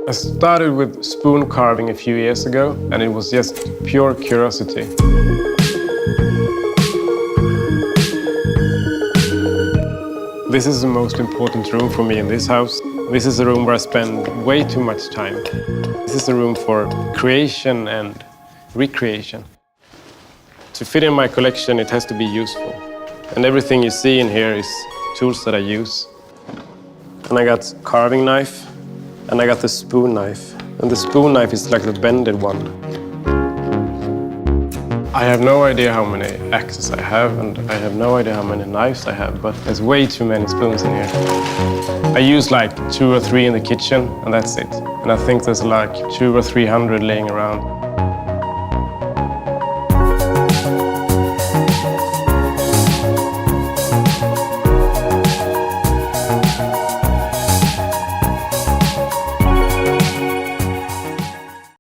I started with spoon carving a few years ago, and it was just pure curiosity. This is the most important room for me in this house. This is a room where I spend way too much time. This is a room for creation and recreation. To fit in my collection, it has to be useful. And everything you see in here is tools that I use. And I got carving knife, and I got the spoon knife. And the spoon knife is like the bended one. I have no idea how many axes I have, and I have no idea how many knives I have, but there's way too many spoons in here. I use like 2 or 3 in the kitchen, and that's it. And I think there's like 200 or 300 laying around.